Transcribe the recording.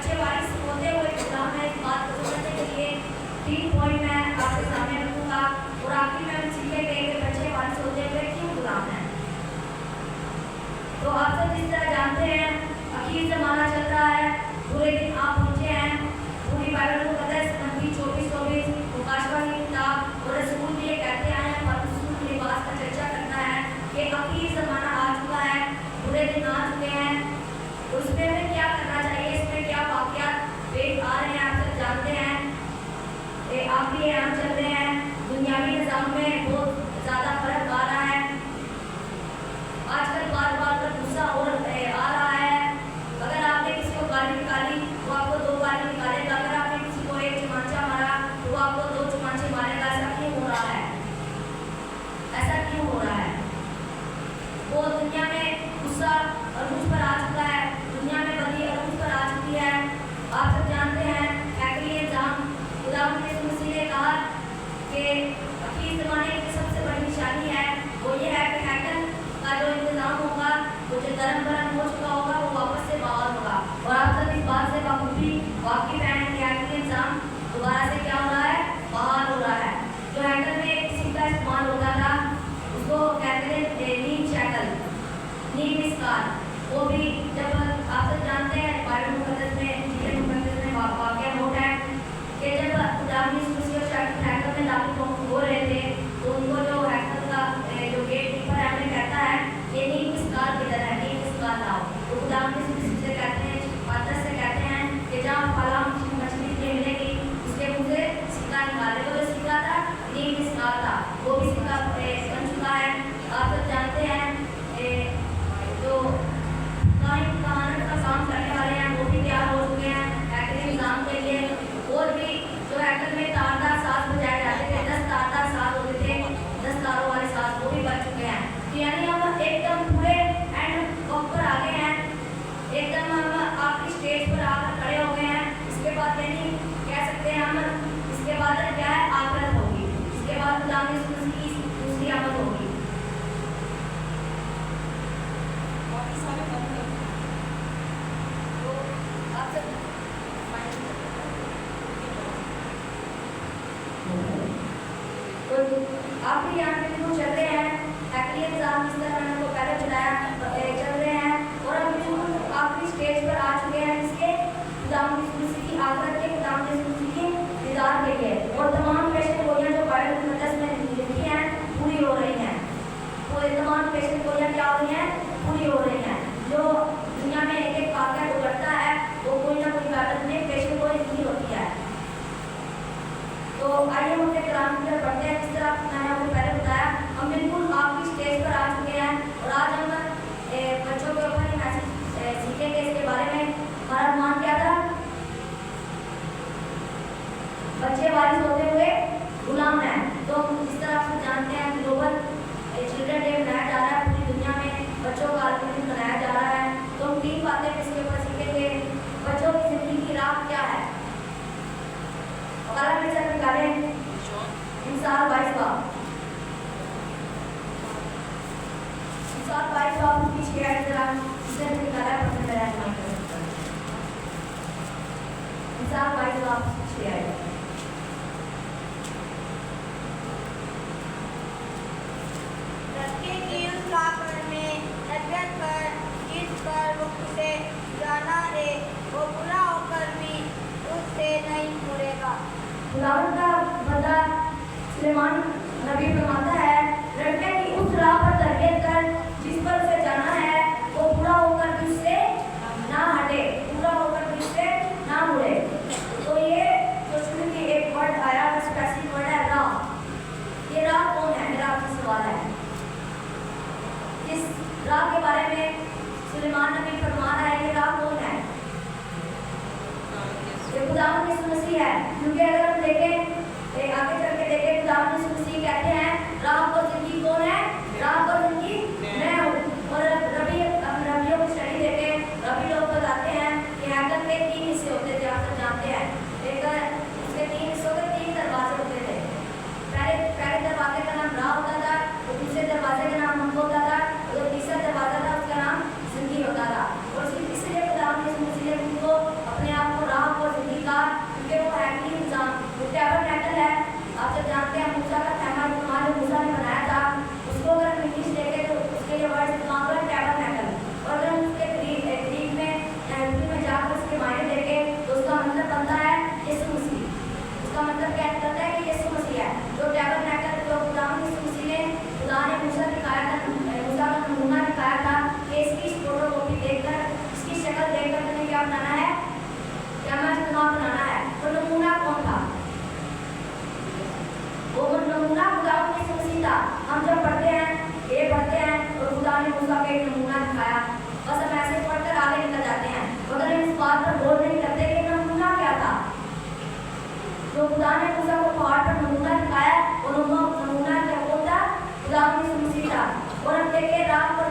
बच्चे वारिस होते हुए गुलाम है। इस बात को समझने के लिए 3 पॉइंट मैं आपके सामने रखूंगा और आखिर में हम सीखेंगे कि बच्चे वारिस होते हुए क्यों गुलाम हैं। तो आप सब जिस तरह जानते हैं अखीर ज़माना चल रहा है, पूरे दिन आप पहुँचे हैं, पूरी बाइबल को पता है 24-24 मुकाशवा की किताब और रसूल भी ये कहते आए हैं, पर रसूल के लिबास का चर्चा करना है कि अखीर ज़माना आ चुका है, पूरे दिन आ चुके हैं। उसमें हमें क्या करना चाहिए, इसमें क्या वाक़यात पेश आ रहे हैं, आप सब जानते हैं। आप भी हम चल रहे हैं, दुनियावी निज़ाम में बहुत ज़्यादा फर्क आ रहा है। आजकल बार बार पर गुस्सा और आ रहा है। अगर आपने किसी को गाली निकाली तो आपको 2 गाली निकालेगा, अगर आपने किसी को 1 चमाचा मारा तो आपको 2 चमाचे मारेगा। ऐसा क्यों हो रहा है? ऐसा क्यों हो रहा है? वो दुनिया में गुस्सा अरूज पर आ चुका है, दुनिया में बदी अरूज पर आ चुकी है। आप सब जानते हैं हैकली इंजाम खुदा मसीह ने कहा कि अखीर ज़माने की सबसे बड़ी निशानी है वो ये है कि हैकल का जो इंतज़ाम होगा, वो जो धर्म भरम हो चुका होगा, वो वापस से बहाल होगा। और आप सब इस बात से बखूबी वाकिफ हैं कि हैकल इंतज़ाम दोबारा से क्या हो रहा है? बहाल हो रहा है। जो हैकल में एक किस्म का इस्तेमाल होता था उसको कहते थे नीम शैकल, नीम मिस्कार। वो भी जब आप सब जानते हैं बाइबल मुकद्दस में वाक़या नोट है कि जब खुदा हैकल में दाखिल हो रहे थे तो उनको जो हैकल का जो गेट कीपर है हमें कहता है ये नीम मिस्कार किधर है, नीम मिस्कार लाओ। तो खुदा से कहते हैं, पादर से कहते हैं कि जहाँ फला मछली मिलेगी उसके मुँह से सिक्का निकाले। तो जो सिक्का था नीम मिस्कार था, वो भी सिक्का बन चुका है। आप सब जानते हैं जो कहानी का काम करने वाले हैं वो भी तैयार हो चुके हैं हैकल एग्जाम के लिए। और भी जो हैकल में तारदार साज बजाए जाते थे, 10 तारदार साज होते थे, 10 तारों वाले साज, वो भी बन चुके हैं। तो यानी हम एकदम पूरे एंड पर आ गए हैं, एकदम हम आखिरी स्टेज पर आकर खड़े हो गए हैं। इसके बाद यानी कह सकते हैं हम इसके बाद क्या है? आखिरत होगी। इसके बाद खुदा की दूसरी आमद होगी। आप भी यहाँ पे बिल्कुल चल रहे हैं, हैकल एग्जाम जिस तरह मैंने को पहले बताया चल रहे हैं और अब बिल्कुल आखिरी स्टेज पर आ चुके हैं जिसके खुदाम की आखिरत के खुदाम की दीदार के लिए। और तमाम पेशन गोलियाँ जो बाइबल मुकद्दस में लिखी हैं पूरी हो रही हैं। वो तमाम पेशन गोलियाँ क्या हो रही हैं? पूरी हो रही हैं। जो दुनिया में एक एक वाक़या जो घटता है वो कोई ना कोई बात में पेशन गोली लिखी होती है। तो आइए हम अपने कलाम की तरफ बढ़ते हैं। जिस तरह मैंने आपको पहले बताया हम बिल्कुल आखिरी स्टेज पर आ चुके हैं और आज हम बच्चों के ऊपर ही मैसेज सीखेंगे इसके बारे में। हमारा अनुमान क्या था? बच्चे वारिस होते हुए गुलाम हैं। तो जिस तरह आप जानते हैं ग्लोबल चिल्ड्रन डे मनाया जा रहा है, पूरी दुनिया में बच्चों का दिन मनाया जा रहा है। तो हम 3 बातें इसके ऊपर सीखेंगे। बच्चों की ज़िंदगी की राह क्या है? और में सब निकालें इंसान 22 बाप पीछे है जरा इससे निकाला पसंद है इंसान 22 बाप पीछे है। रस्ते की उस राह में तबीयत पर जिस पर वो उसे जाना रे वो बुरा होकर भी उससे नहीं मुड़ेगा। खुदावंद का बंदा सुलेमान नबी फरमाता है लड़के की उस राह पर तरबियत कर जिस पर उसे जाना है, वो पूरा होकर भी उससे ना हटे, पूरा होकर भी उससे ना मुड़े। तो ये जो शुरू की एक वर्ड आया स्पेसिफिक वर्ड है राह। ये राह कौन है? मेरा आपसे सवाल है। इस राह के बारे में सुलेमान नबी फरमा रहा है, ये राह कौन है? ये खुदावंद यीशु मसीह है। क्योंकि अगर हम देखें आगे चल के देखें खुदावंद यीशु मसीह कहते हैं राह पर जिंदगी कौन है? राह पर जिंदगी मैं हूँ। और रबियों की स्टडी देखें, रबी लोग बताते हैं कि हैकल के 3 हिस्से होते थे। आप सब जानते हैं एक उसके 3 हिस्सों के 3 दरवाजे होते थे। पहले दरवाजे का नाम राह होता था, और दूसरे दरवाजे का नाम मंग होता था, और जो तीसरा दरवाजा था उसका नाम जिंदगी होता था। और इसलिए खुदावंद यीशु मसीह ने उनको अपने आप को खुदा ने मूसा को पहाड़ पर नमूना दिखाया और नमूना क्या बोलता? खुदा की मसीह था। और हम देखे रात को